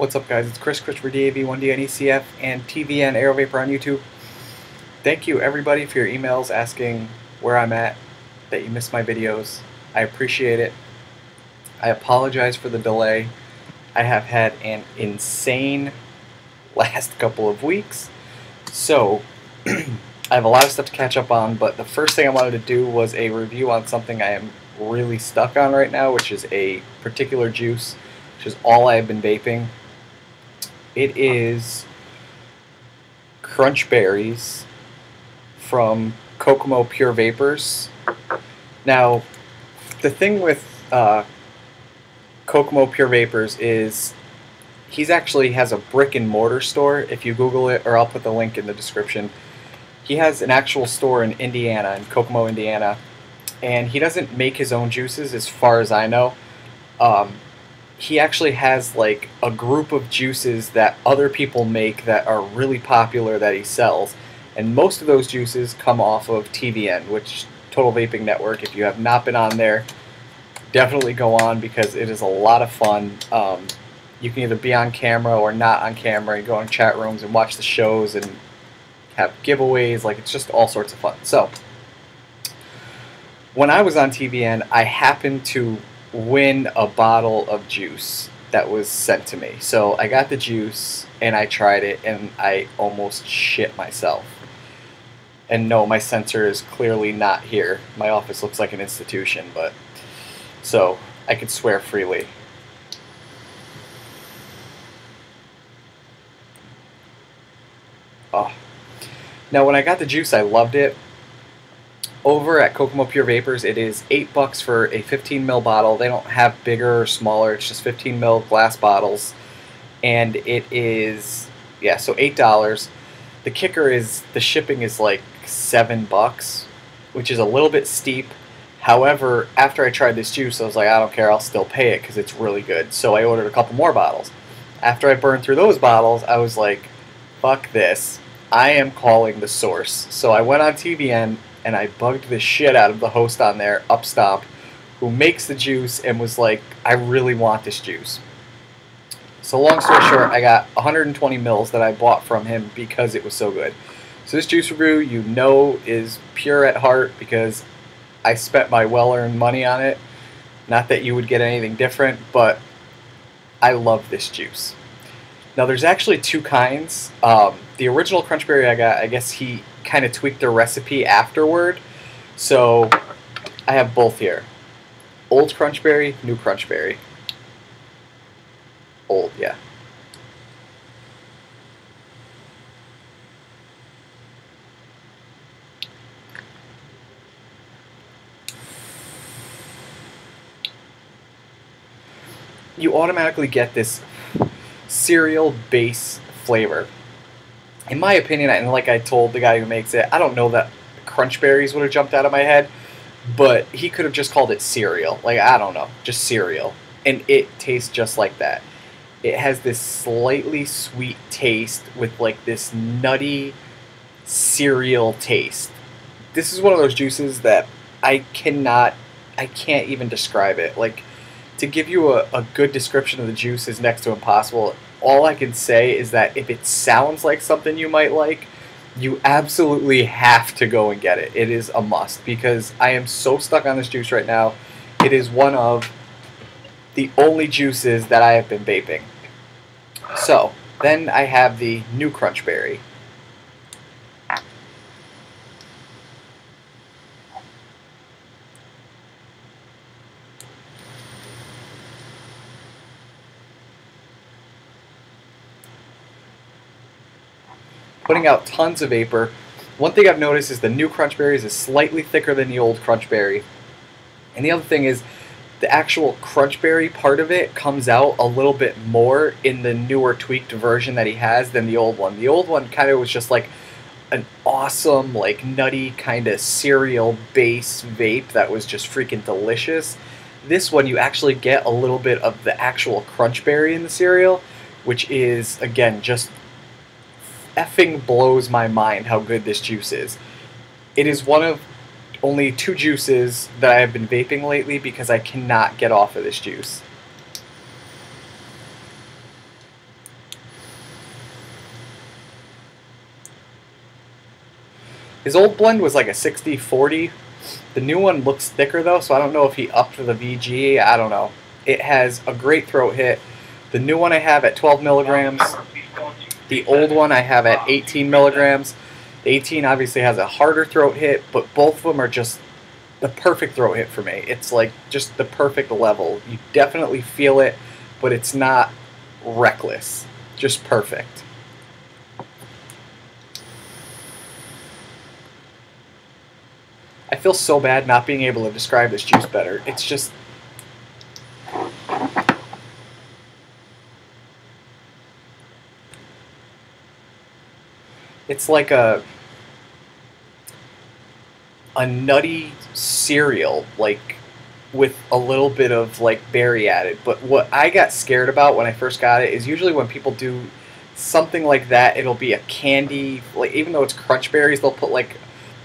What's up, guys? It's Christopher DAV1DNECF and TVN Aerovapor on YouTube. Thank you, everybody, for your emails asking where I'm at, that you missed my videos. I appreciate it. I apologize for the delay. I have had an insane last couple of weeks, so I have a lot of stuff to catch up on, but the first thing I wanted to do was a review on something I am really stuck on right now, which is a particular juice, which is all I've been vaping. It is Crunch Berries from Kokomopurevapors. Now, the thing with Kokomopurevapors is he's actually has a brick and mortar store. If you Google it, or I'll put the link in the description, he has an actual store in Indiana, in Kokomo, Indiana, and he doesn't make his own juices as far as I know. He actually has like a group of juices that other people make that are really popular that he sells, and most of those juices come off of TVN, which Total Vaping Network. If you have not been on there, definitely go on because it is a lot of fun. You can either be on camera or not on camera and go in chat rooms and watch the shows and have giveaways. Like, it's just all sorts of fun. So when I was on TVN, I happened to win a bottle of juice that was sent to me. So I got the juice and I tried it and I almost shit myself. And no, my sensor is clearly not here. My office looks like an institution, but so I could swear freely. Oh. Now when I got the juice, I loved it. Over at Kokomopurevapors, it is $8 for a 15 ml bottle. They don't have bigger or smaller. It's just 15 ml glass bottles, and it is, yeah, so $8. The kicker is the shipping is like $7, which is a little bit steep. However, after I tried this juice, I was like, I don't care, I'll still pay it because it's really good. So I ordered a couple more bottles. After I burned through those bottles, I was like, fuck this. I am calling the source. So I went on TVN and I bugged the shit out of the host on there, Upstomp, who makes the juice, and was like, I really want this juice. So long story short, I got 120 mils that I bought from him because it was so good. So this juice review, you know, is pure at heart because I spent my well-earned money on it. Not that you would get anything different, but I love this juice. Now, there's actually two kinds. The original Crunchberry I got, I guess he kind of tweaked the recipe afterward. So I have both here. Old Crunchberry, new Crunchberry. Old, yeah. You automatically get this cereal base flavor. In my opinion, and like I told the guy who makes it, I don't know that Crunch Berries would have jumped out of my head, but he could have just called it cereal. Like, I don't know, just cereal. And it tastes just like that. It has this slightly sweet taste with like this nutty cereal taste. This is one of those juices that I can't even describe it. Like, to give you a good description of the juice is next to impossible. All I can say is that if it sounds like something you might like, you absolutely have to go and get it. It is a must because I am so stuck on this juice right now. It is one of the only juices that I have been vaping. So, then I have the new Crunch Berry. Putting out tons of vapor. One thing I've noticed is the new Crunch Berries is slightly thicker than the old Crunch Berry. And the other thing is the actual Crunch Berry part of it comes out a little bit more in the newer tweaked version that he has than the old one. The old one kind of was just like an awesome, like nutty kind of cereal base vape that was just freaking delicious. This one you actually get a little bit of the actual Crunch Berry in the cereal, which is, again, just effing blows my mind how good this juice is. It is one of only two juices that I have been vaping lately because I cannot get off of this juice. His old blend was like a 60-40. The new one looks thicker though, so I don't know if he upped the VG. I don't know. It has a great throat hit. The new one I have at 12 milligrams. The old one I have at 18 milligrams. The 18 obviously has a harder throat hit, but both of them are just the perfect throat hit for me. It's like just the perfect level. You definitely feel it, but it's not reckless. Just perfect. I feel so bad not being able to describe this juice better. It's just... it's like a nutty cereal, like with a little bit of like berry added. But what I got scared about when I first got it is usually when people do something like that, it'll be a candy, like even though it's crunch berries, they'll put like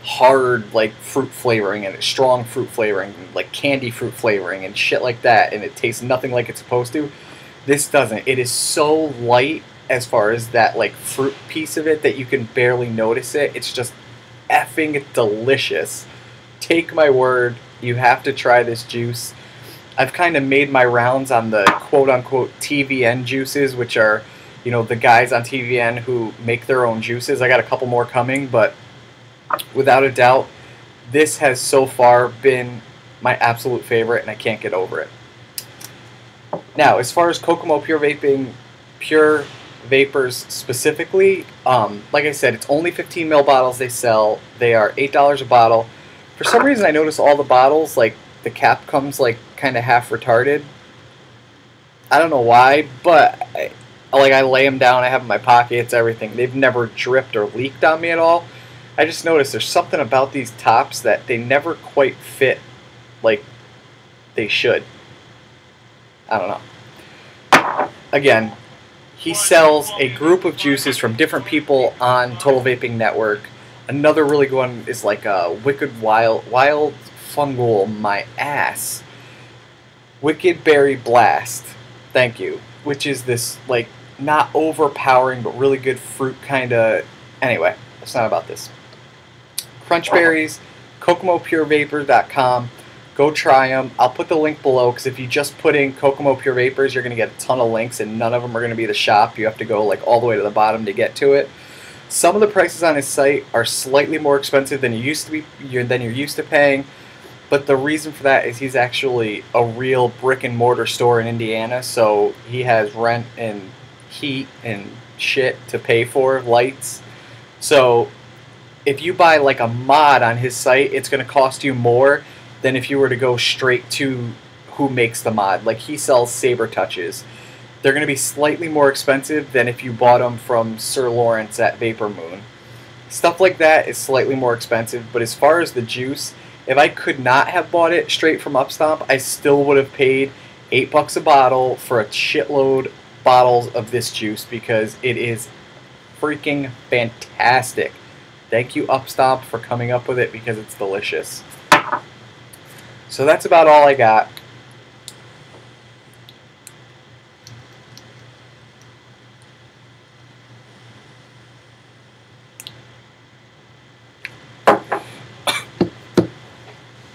hard like fruit flavoring in it, strong fruit flavoring, like candy fruit flavoring and shit like that, and it tastes nothing like it's supposed to. This doesn't. It is so light as far as that like fruit piece of it that you can barely notice it. It's just effing delicious. Take my word, you have to try this juice. I've kind of made my rounds on the quote-unquote TVN juices, which are, you know, the guys on TVN who make their own juices. I got a couple more coming, but without a doubt, this has so far been my absolute favorite, and I can't get over it. Now, as far as Kokomo Pure Vapors specifically, like I said, it's only 15 ml bottles they sell. They are $8 a bottle. For some reason, I notice all the bottles, like the cap comes like kind of half retarded. I don't know why, but I lay them down. I have them in my pockets, everything. They've never dripped or leaked on me at all. I just noticed there's something about these tops that they never quite fit like they should. I don't know. Again, he sells a group of juices from different people on Total Vaping Network. Another really good one is like a Wicked Wild Fungal My Ass. Wicked Berry Blast. Thank you. Which is this like not overpowering but really good fruit kind of... Anyway, it's not about this. Crunch berries, KokomoPureVapors.com. Go try them. I'll put the link below because if you just put in Kokomo Pure Vapors, you're going to get a ton of links, and none of them are going to be the shop. You have to go like all the way to the bottom to get to it. Some of the prices on his site are slightly more expensive than you're used to paying, but the reason for that is he's actually a real brick and mortar store in Indiana, so he has rent and heat and shit to pay for, lights. So if you buy like a mod on his site, it's going to cost you more than if you were to go straight to who makes the mod. Like he sells Saber Touches. They're going to be slightly more expensive than if you bought them from Sir Lawrence at Vapor Moon. Stuff like that is slightly more expensive, but as far as the juice, if I could not have bought it straight from Upstomp, I still would have paid $8 a bottle for a shitload bottles of this juice because it is freaking fantastic. Thank you, Upstomp, for coming up with it because it's delicious. So that's about all I got.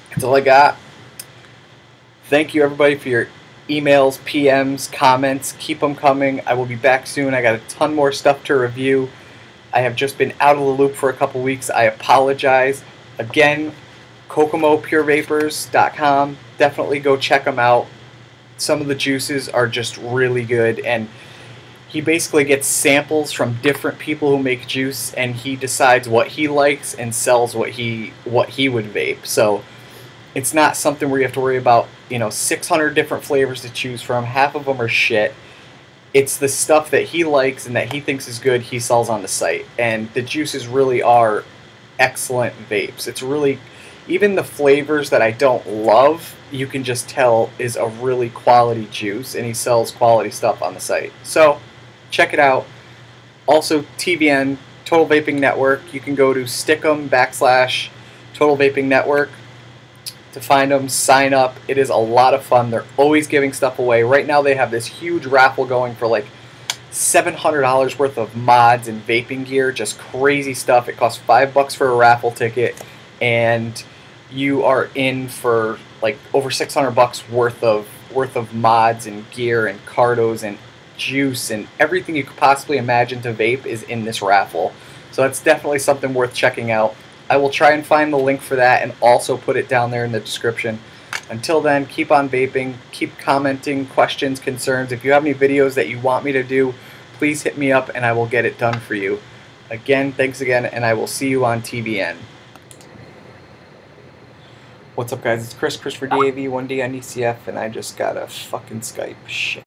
That's all I got. Thank you, everybody, for your emails, PMs, comments. Keep them coming. I will be back soon. I got a ton more stuff to review. I have just been out of the loop for a couple weeks. I apologize. Again, KokomoPureVapors.com. Definitely go check them out. Some of the juices are just really good, and he basically gets samples from different people who make juice, and he decides what he likes and sells what he would vape. So it's not something where you have to worry about, 600 different flavors to choose from. Half of them are shit. It's the stuff that he likes and that he thinks is good he sells on the site. And the juices really are excellent vapes. It's really, even the flavors that I don't love, you can just tell is a really quality juice, and he sells quality stuff on the site. So check it out. Also, TVN, Total Vaping Network. You can go to stick'em/Total Vaping Network to find them, sign up. It is a lot of fun. They're always giving stuff away. Right now they have this huge raffle going for like $700 worth of mods and vaping gear, just crazy stuff. It costs $5 for a raffle ticket, and you are in for like over $600 worth of mods and gear and cardos and juice and everything you could possibly imagine to vape is in this raffle. So that's definitely something worth checking out. I will try and find the link for that and also put it down there in the description. Until then, keep on vaping, keep commenting, questions, concerns. If you have any videos that you want me to do, please hit me up and I will get it done for you. Again, thanks again, and I will see you on TBN. What's up, guys? It's Chris for DAV, 1D on ECF, and I just got a fucking Skype. Shit.